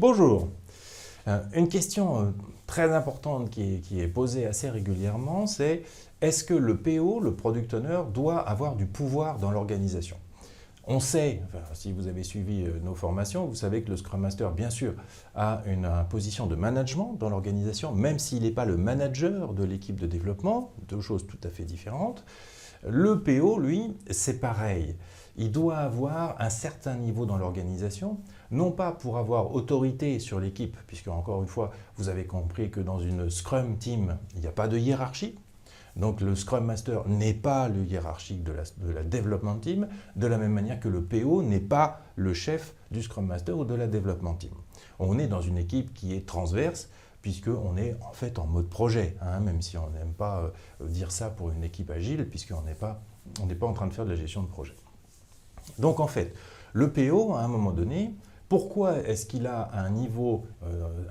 Bonjour. Une question très importante qui est posée assez régulièrement, c'est est-ce que le PO, le Product Owner, doit avoir du pouvoir dans l'organisation? On sait, enfin, si vous avez suivi nos formations, vous savez que le Scrum Master, bien sûr, a une position de management dans l'organisation, même s'il n'est pas le manager de l'équipe de développement, deux choses tout à fait différentes. Le PO, lui, c'est pareil. Il doit avoir un certain niveau dans l'organisation, non pas pour avoir autorité sur l'équipe, puisque encore une fois, vous avez compris que dans une Scrum Team, il n'y a pas de hiérarchie. Donc le Scrum Master n'est pas le hiérarchique de la Development Team, de la même manière que le PO n'est pas le chef du Scrum Master ou de la Development Team. On est dans une équipe qui est transverse, puisqu'on est en fait en mode projet, même si on n'aime pas dire ça pour une équipe agile, puisqu'on n'est pas en train de faire de la gestion de projet. Donc en fait, le PO, à un moment donné, pourquoi est-ce qu'il a un niveau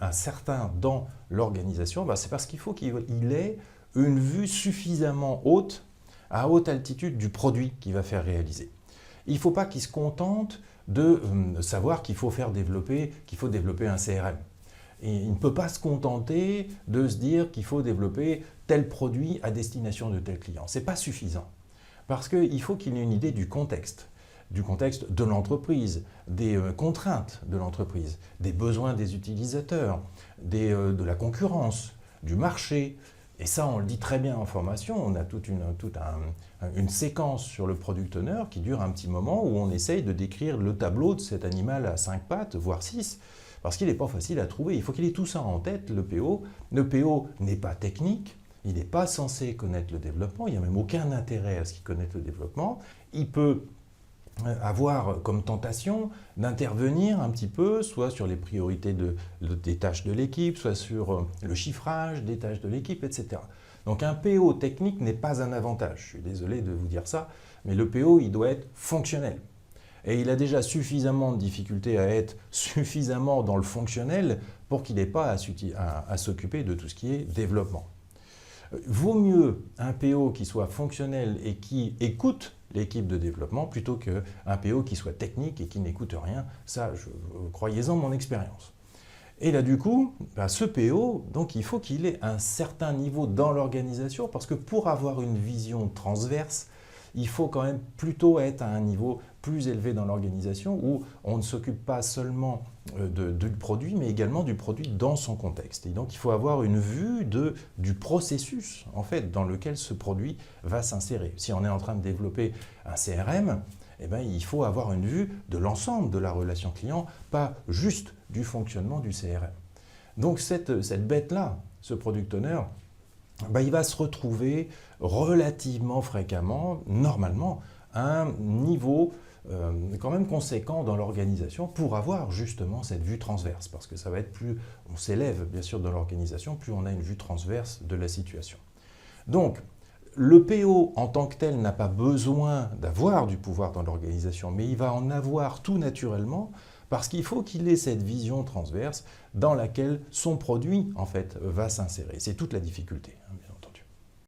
incertain dans l'organisation? C'est parce qu'il faut qu'il ait une vue suffisamment haute, à haute altitude du produit qu'il va faire réaliser. Il ne faut pas qu'il se contente de savoir qu'il faut développer un CRM. Et il ne peut pas se contenter de se dire qu'il faut développer tel produit à destination de tel client. Ce n'est pas suffisant. Parce qu'il faut qu'il ait une idée du contexte de l'entreprise, des contraintes de l'entreprise, des besoins des utilisateurs, de la concurrence, du marché. Et ça, on le dit très bien en formation, on a toute une séquence sur le Product Owner qui dure un petit moment où on essaye de décrire le tableau de cet animal à 5 pattes, voire 6, parce qu'il n'est pas facile à trouver. Il faut qu'il ait tout ça en tête, le PO. Le PO n'est pas technique, il n'est pas censé connaître le développement, il n'y a même aucun intérêt à ce qu'il connaisse le développement. Il peut avoir comme tentation d'intervenir un petit peu, soit sur les priorités des tâches de l'équipe, soit sur le chiffrage des tâches de l'équipe, etc. Donc un PO technique n'est pas un avantage. Je suis désolé de vous dire ça, mais le PO, il doit être fonctionnel. Et il a déjà suffisamment de difficultés à être suffisamment dans le fonctionnel pour qu'il n'ait pas à s'occuper de tout ce qui est développement. Vaut mieux un PO qui soit fonctionnel et qui écoute l'équipe de développement plutôt qu'un PO qui soit technique et qui n'écoute rien. Ça, croyez-en mon expérience. Et là, du coup, ce PO, donc, il faut qu'il ait un certain niveau dans l'organisation parce que pour avoir une vision transverse, il faut quand même plutôt être à un niveau plus élevé dans l'organisation où on ne s'occupe pas seulement du produit, mais également du produit dans son contexte. Et donc, il faut avoir une vue du processus en fait, dans lequel ce produit va s'insérer. Si on est en train de développer un CRM, il faut avoir une vue de l'ensemble de la relation client, pas juste du fonctionnement du CRM. Donc, cette bête-là, ce Product Owner, il va se retrouver relativement fréquemment, normalement, à un niveau quand même conséquent dans l'organisation pour avoir justement cette vue transverse. Parce que ça va être plus, on s'élève bien sûr dans l'organisation, plus on a une vue transverse de la situation. Donc, le PO en tant que tel n'a pas besoin d'avoir du pouvoir dans l'organisation, mais il va en avoir tout naturellement parce qu'il faut qu'il ait cette vision transverse dans laquelle son produit en fait va s'insérer. C'est toute la difficulté.